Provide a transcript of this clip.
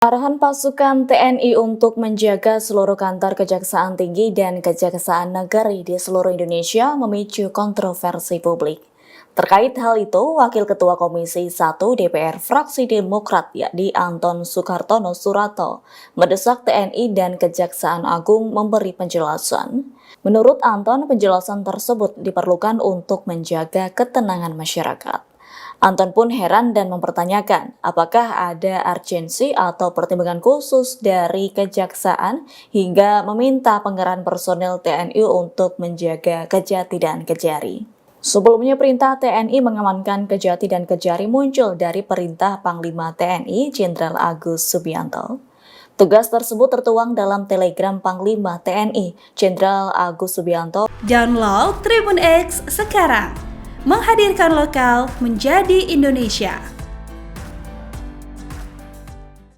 Arahan pasukan TNI untuk menjaga seluruh kantor Kejaksaan Tinggi dan Kejaksaan Negeri di seluruh Indonesia memicu kontroversi publik. Terkait hal itu, Wakil Ketua Komisi 1 DPR Fraksi Demokrat yakni Anton Sukartono Surato mendesak TNI dan Kejaksaan Agung memberi penjelasan. Menurut Anton, penjelasan tersebut diperlukan untuk menjaga ketenangan masyarakat. Anton pun heran dan mempertanyakan apakah ada urgensi atau pertimbangan khusus dari kejaksaan hingga meminta pengerahan personel TNI untuk menjaga Kejati dan Kejari. Sebelumnya perintah TNI mengamankan Kejati dan Kejari muncul dari perintah Panglima TNI Jenderal Agus Subianto. Tugas tersebut tertuang dalam telegram Panglima TNI Jenderal Agus Subianto. Download Tribun X sekarang, menghadirkan lokal menjadi Indonesia.